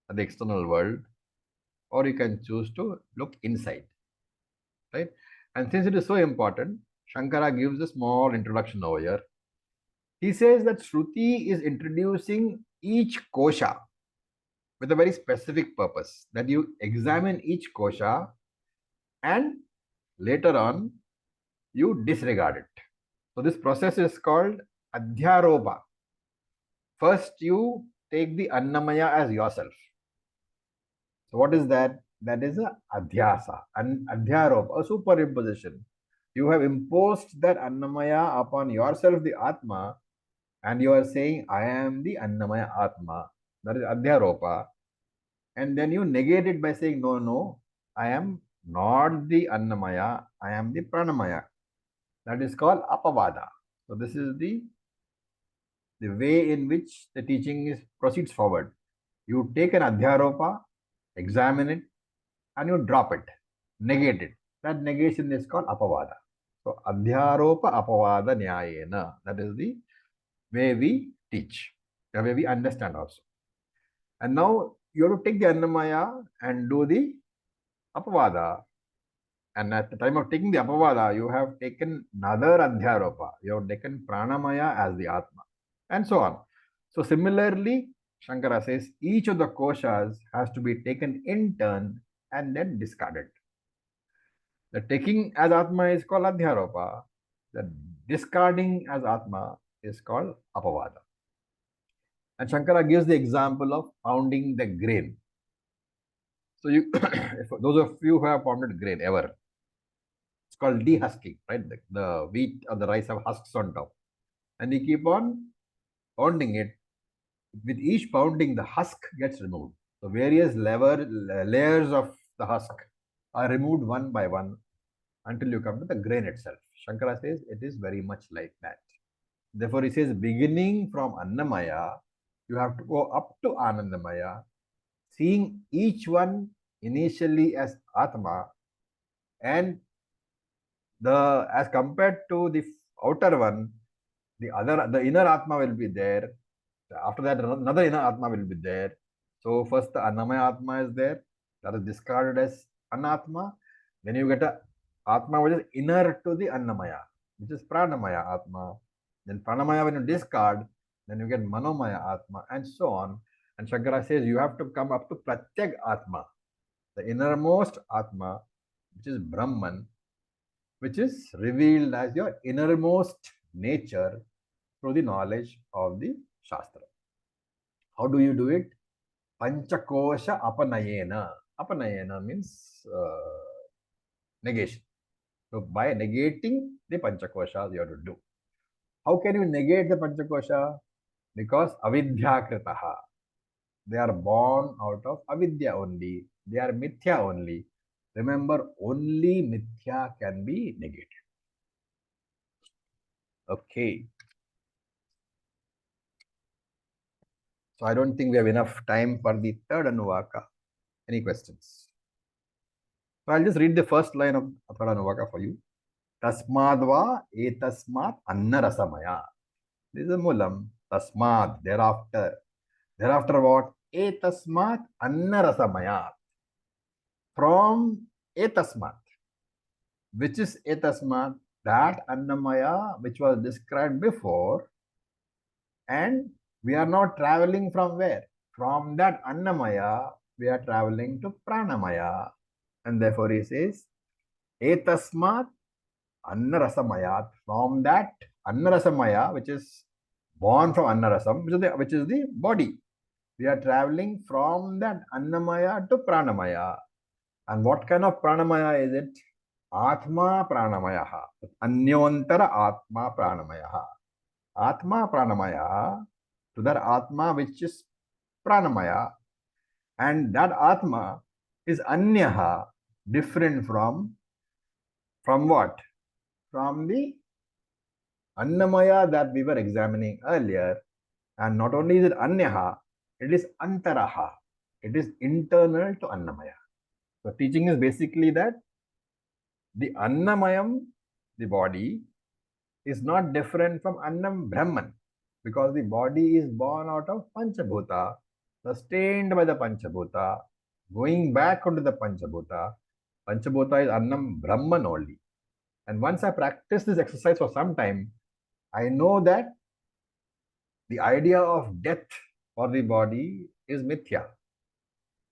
at the external world, or you can choose to look inside. Right? And since it is so important, Shankara gives a small introduction over here. He says that Shruti is introducing each kosha with a very specific purpose, that you examine each kosha and later on you disregard it. So this process is called adhyaropa. First you take the Annamaya as yourself. So what is that? That is a adhyasa, an adhyaropa, a superimposition. You have imposed that Annamaya upon yourself, the Atma, and you are saying, I am the Annamaya Atma. That is adhyaropa. and then you negate it by saying, no, no, I am not the Annamaya, I am the Pranamaya. That is called Apavada. So this is the way in which the teaching proceeds forward. You take an Adhyaropa, examine it, and you drop it, negate it. That negation is called Apavada. So Adhyaropa Apavada Nyayena. That is the way we teach, the way we understand also. And now you have to take the Annamaya and do the Apavada. And at the time of taking the Apavada, you have taken another Adhyaropa. You have taken Pranamaya as the Atma, and so on. So similarly, Shankara says each of the koshas has to be taken in turn and then discarded. The taking as Atma is called Adhyaropa. The discarding as Atma is called Apavada. And Shankara gives the example of pounding the grain. So you, for those of you who have pounded grain ever, it's called dehusking, right? The wheat or the rice have husks on top. And you keep on pounding it. With each pounding, the husk gets removed. So various layers of the husk are removed one by one until you come to the grain itself. Shankara says it is very much like that. Therefore, he says beginning from Annamaya, you have to go up to Anandamaya, seeing each one initially as Atma, and as compared to the outer one, the inner Atma will be there. After that, another inner Atma will be there. So first the Annamaya Atma is there, that is discarded as Anatma. Then you get a Atma which is inner to the Annamaya, which is Pranamaya Atma. Then Pranamaya, when you discard, then you get Manomaya Atma, and so on. And Shankara says you have to come up to Pratyag Atma, the innermost Atma, which is Brahman, which is revealed as your innermost nature through the knowledge of the Shastra. How do you do it? Panchakosha apanayena. Apanayena means negation. So by negating the Panchakoshas, you have to do. How can you negate the Panchakosha? Because avidyakritaha. They are born out of avidya only. They are mithya only. Remember, only mithya can be negated. Okay. So I don't think we have enough time for the third Anuvaka. Any questions? So I'll just read the first line of third Anuvaka for you. Tasmadva etasmat annarasamaya. This is a mulam. Tasmad, thereafter. Thereafter what? Etasmat annarasamaya. From etasmat. Which is etasmat? That Annamaya which was described before. And we are not traveling from where? From that Annamaya, we are traveling to Pranamaya. And therefore he says, etasmat annarasamayat. From that annarasamaya, which is born from annarasam, which is the body. We are traveling from that annamaya to pranamaya. And what kind of pranamaya is it? Atma pranamaya. Anyontara atma pranamaya. Atma pranamaya to that atma which is pranamaya. And that atma is anyaha, different from what? From the Annamaya that we were examining earlier. And not only is it Anyaha, it is Antaraha. It is internal to Annamaya. So teaching is basically that the Annamayam, the body, is not different from Annam Brahman, because the body is born out of Panchabhuta, sustained by the Panchabhuta, going back onto the Panchabhuta. Panchabhuta is Annam Brahman only. And once I practice this exercise for some time, I know that the idea of death for the body is mithya.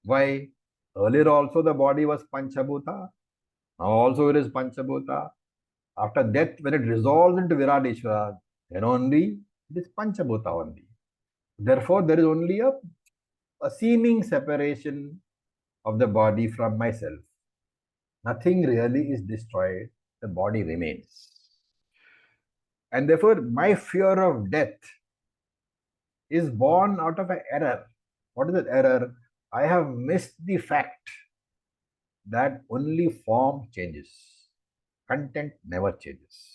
Why? Earlier also the body was Panchabhuta. Now also it is Panchabhuta. After death, when it resolves into Viradishvara, then only it is Panchabhuta only. Therefore, there is only a seeming separation of the body from myself. Nothing really is destroyed. The body remains. And therefore, my fear of death is born out of an error. What is that error? I have missed the fact that only form changes, content never changes.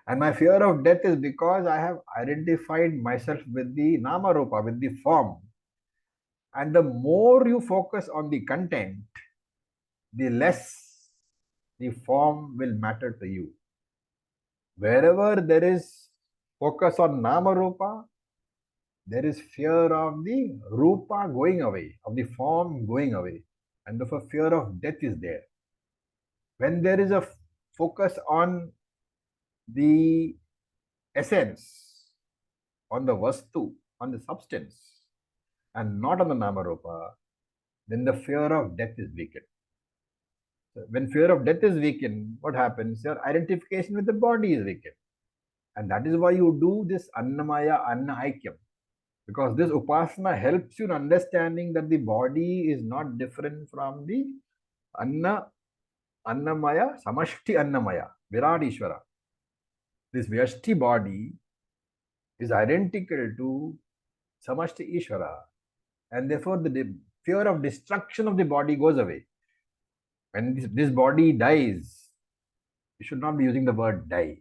And my fear of death is because I have identified myself with the nama rupa, with the form. And the more you focus on the content, the less the form will matter to you. Wherever there is focus on nama rupa, there is fear of the rupa going away, of the form going away. And therefore fear of death is there. When there is a focus on the essence, on the vastu, on the substance, and not on the namarupa, then the fear of death is weakened. So when fear of death is weakened, what happens? Your identification with the body is weakened. And that is why you do this Annamaya Anna Aikyam. Because this upasana helps you in understanding that the body is not different from the Annamaya, Samashti Annamaya, Virat Ishvara. This Vyashti body is identical to Samashti Ishvara, and therefore the fear of destruction of the body goes away. When this body dies, you should not be using the word die.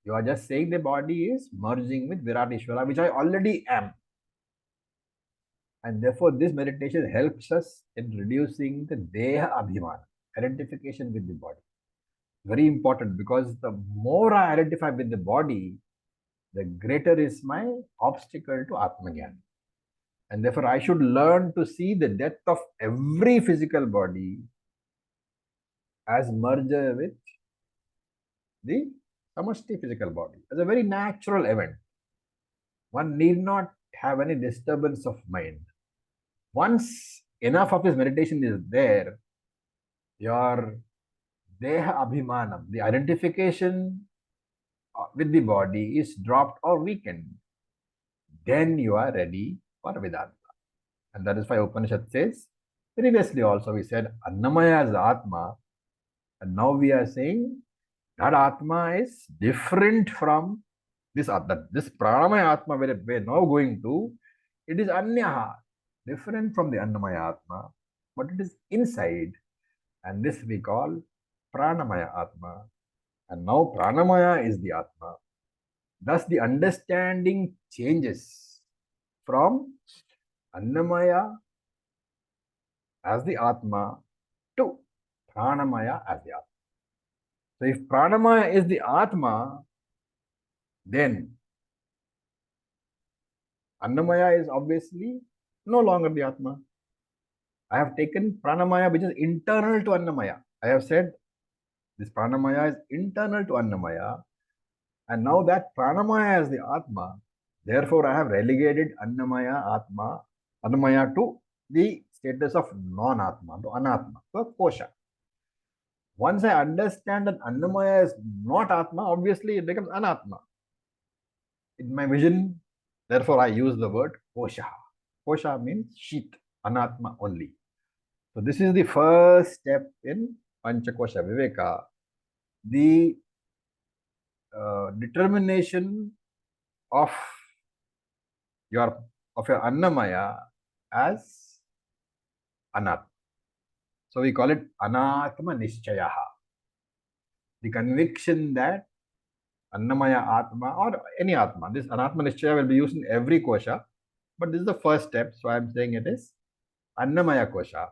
You are just saying the body is merging with Virat Ishvara, which I already am. And therefore, this meditation helps us in reducing the Deha Abhimana, identification with the body. Very important, because the more I identify with the body, the greater is my obstacle to Atmagyan. And therefore, I should learn to see the death of every physical body as merger with the Samashti physical body, as a very natural event. One need not have any disturbance of mind. Once enough of this meditation is there, your Deha Abhimanam, the identification with the body is dropped or weakened. Then you are ready for Vedanta. And that is why Upanishad says, previously also we said Annamaya is Atma, and now we are saying that Atma is different from this Atma. This Pranamaya Atma where we are now going to, it is Anyaha, different from the Annamaya Atma, but it is inside, and this we call Pranamaya Atma. And now Pranamaya is the Atma. Thus the understanding changes from Annamaya as the Atma to Pranamaya as the Atma. So if Pranamaya is the Atma, then Annamaya is obviously no longer the Atma. I have taken Pranamaya which is internal to Annamaya. I have said this Pranamaya is internal to Annamaya, and now that Pranamaya is the Atma, therefore I have relegated Annamaya to the status of non-Atma, to Anatma, to a Kosha. Once I understand that Annamaya is not Atma, obviously it becomes Anatma. In my vision, therefore I use the word Kosha. Kosha means sheath, Anatma only. So this is the first step in Panchakosha Viveka, the determination of your Annamaya as Anatma. So we call it Anatma Nishchayaha. The conviction that Annamaya Atma or any Atma, this Anatma Nishchaya will be used in every kosha, but this is the first step. So I am saying it is Annamaya kosha.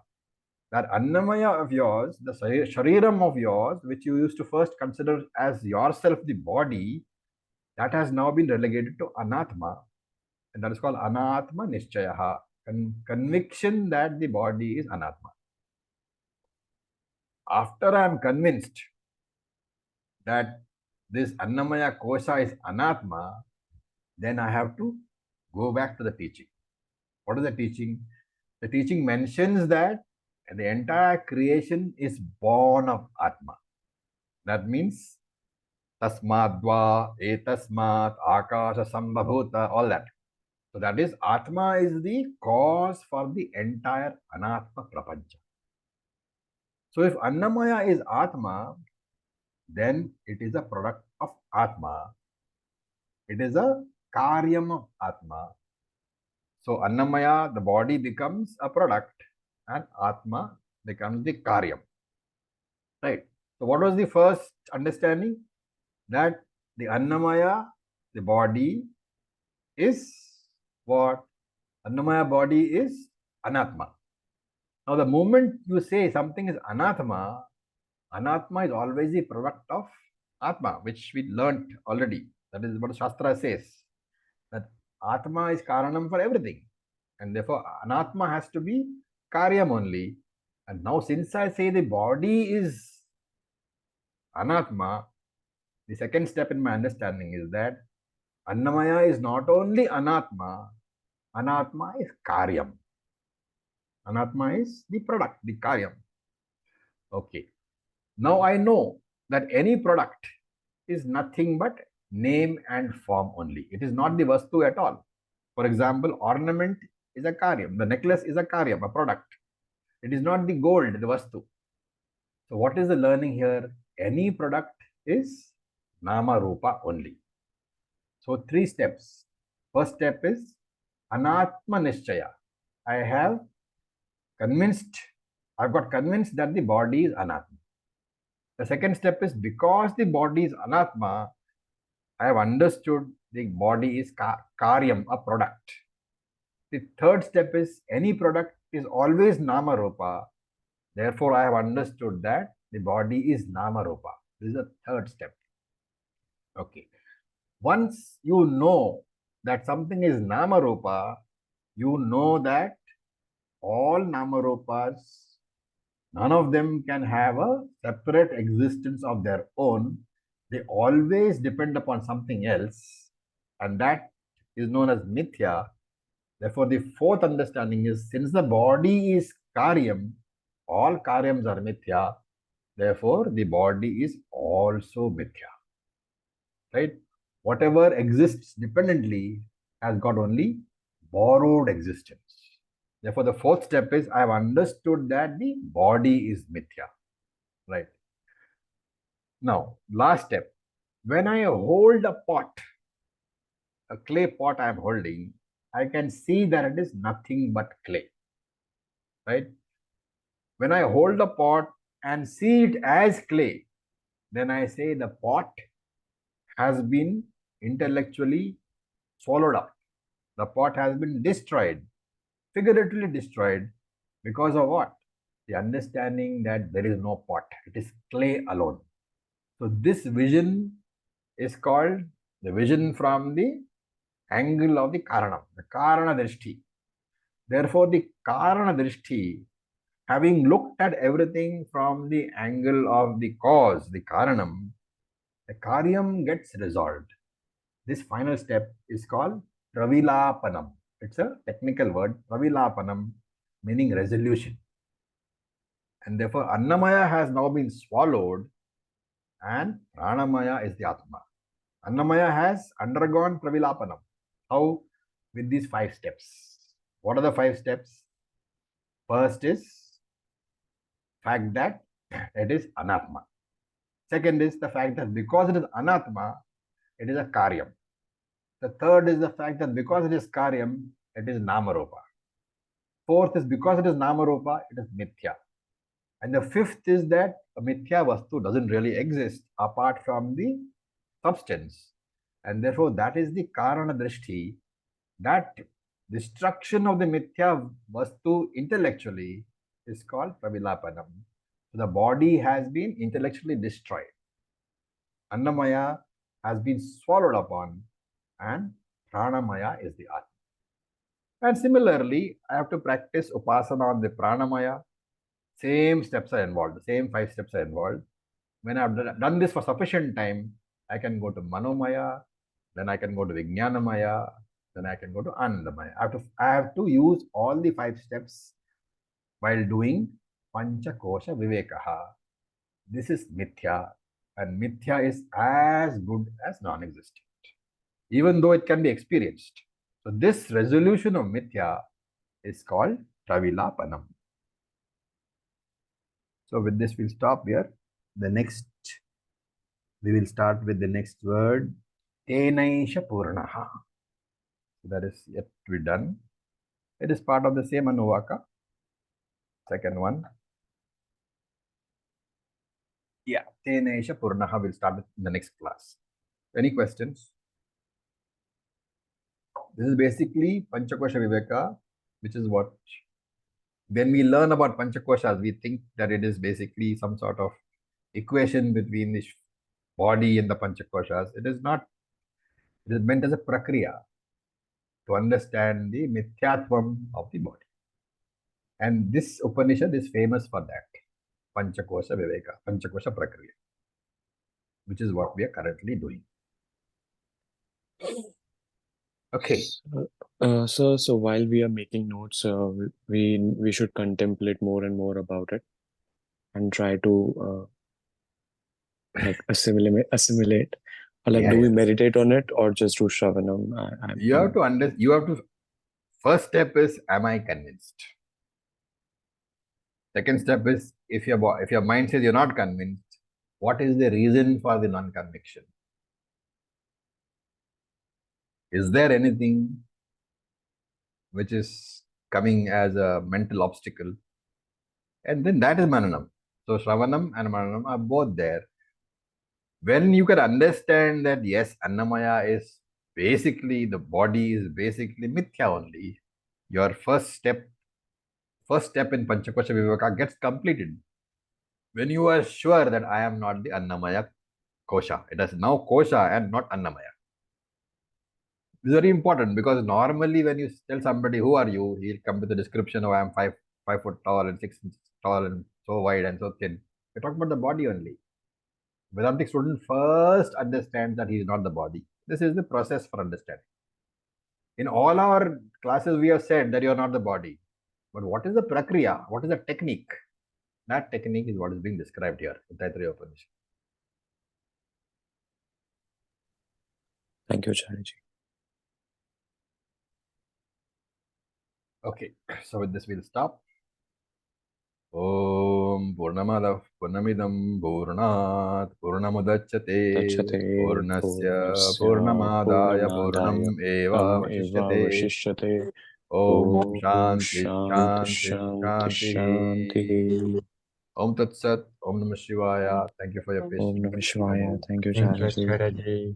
That Annamaya of yours, the Shariram of yours, which you used to first consider as yourself, the body, that has now been relegated to Anatma, and that is called Anatma Nishchayaha, conviction that the body is Anatma. After I am convinced that this Annamaya Kosha is Anatma, then I have to go back to the teaching. What is the teaching? The teaching mentions that the entire creation is born of Atma. That means Tasmadva, Etasmat, Akasha Sambhabhuta, all that. So that is Atma is the cause for the entire Anatma Prapancha. So if Annamaya is Atma, then it is a product of Atma. It is a karyam of Atma. So Annamaya, the body becomes a product and Atma becomes the Karyam. Right. So what was the first understanding? That the Annamaya, the body, is what? Annamaya body is Anatma. Now the moment you say something is Anatma, Anatma is always the product of Atma, which we learnt already. That is what Shastra says. That Atma is Karanam for everything. And therefore Anatma has to be Karyam only. And now since I say the body is Anatma, the second step in my understanding is that Annamaya is not only Anatma, Anatma is Karyam. Anatma is the product, the Karyam. Okay. Now I know that any product is nothing but name and form only. It is not the Vastu at all. For example, ornament is a Karyam. The necklace is a Karyam, a product. It is not the gold, the Vastu. So what is the learning here? Any product is Nama Rupa only. So 3 steps. First step is Anatma Nishchaya. I've got convinced that the body is Anatma. The second step is because the body is Anatma, I have understood the body is Karyam, a product. The third step is any product is always Nama Rupa. Therefore, I have understood that the body is Nama Rupa. This is the third step. Okay. Once you know that something is Nama Rupa, you know that all Nama Rupas, none of them can have a separate existence of their own. They always depend upon something else, and that is known as Mithya. Therefore, the fourth understanding is since the body is Karyam, all Karyams are Mithya. Therefore, the body is also Mithya. Right? Whatever exists dependently has got only borrowed existence. Therefore, the fourth step is I have understood that the body is Mithya. Right. Now, last step. When I hold a pot, a clay pot I am holding, I can see that it is nothing but clay. Right. When I hold a pot and see it as clay, then I say the pot has been intellectually swallowed up. The pot has been destroyed, figuratively destroyed, because of what? The understanding that there is no pot, it is clay alone. So this vision is called the vision from the angle of the Karanam, the Karana Drishti. Therefore, the Karana Drishti, having looked at everything from the angle of the cause, the Karanam, the Karyam gets resolved. This final step is called Pravilapanam. It's a technical word, Pravilapanam, meaning resolution. And therefore, Annamaya has now been swallowed and Pranamaya is the Atma. Annamaya has undergone Pravilapanam. How? With these 5 steps. What are the 5 steps? First is fact that it is Anatma. Second is the fact that because it is Anatma, it is a Karyam. The third is the fact that because it is Karyam, it is Namarupa. Fourth is because it is Namarupa, it is Mithya. And the fifth is that a Mithya Vastu doesn't really exist apart from the substance. And therefore, that is the Karana Drishti. That destruction of the Mithya Vastu intellectually is called Pravilapanam. So the body has been intellectually destroyed. Annamaya has been swallowed upon and Pranamaya is the Atma. And similarly, I have to practice Upasana on the Pranamaya. Same steps are involved, the same 5 steps are involved. When I've done this for sufficient time, I can go to Manomaya, then I can go to Vijnanamaya, then I can go to Anandamaya. I have to use all the 5 steps while doing Panchakosha Vivekaha. This is Mithya, and Mithya is as good as non-existent, even though it can be experienced. So this resolution of Mithya is called Pravilapanam. So with this, we'll stop here. We will start with the next word, Tenaisha Purnaha. So that is yet to be done. It is part of the same Anuvaka. Second one. Yeah, Tenesha Purnaha will start in the next class. Any questions? This is basically Panchakosha Viveka, which is what, when we learn about Panchakoshas, we think that it is basically some sort of equation between the body and the Panchakoshas. It is not. It is meant as a prakriya to understand the mithyatvam of the body. And this Upanishad is famous for that. Panchakosha Viveka, Panchakosha Prakriya, which is what we are currently doing. Okay. So while we are making notes, we should contemplate more and more about it and try to like assimilate. Or like, Yeah, do we yeah. meditate on it or just do Shravanam? You have to first step is, am I convinced? Second step is, if your mind says you're not convinced, what is the reason for the non-conviction? Is there anything which is coming as a mental obstacle? And then that is Mananam. So Shravanam and Mananam are both there. When you can understand that, yes, Annamaya is basically, the body is basically Mithya only, your first step in Panchakosha Viveka gets completed. When you are sure that I am not the Annamaya Kosha, it is now Kosha and not Annamaya. This is very important, because normally when you tell somebody, who are you, he'll come with a description of, I am 5 foot tall and 6 inches tall and so wide and so thin. We're talking about the body only. Vedantic student first understands that he is not the body. This is the process for understanding. In all our classes, we have said that you are not the body. But what is the prakriya? What is the technique? That technique is what is being described here in Taittiriya Upanishad. Thank you, Chariji. Okay, so with this we'll stop. Om Purnamadav Purnamidam Purnat Purnamudachyate Tachyate Purnasya Purnasya Purnamadaya Purnam Purnamadaya Eva Eva Vashishyate. Vashishyate. Om Om Shanti Shanti Shanti Shanti Shanti. Shanti. Om Tat Sat. Om Namah Shivaya. Thank you for your Om patience. Namah Shivaya. Thank you, Thank you, Chariji. Acharya ji.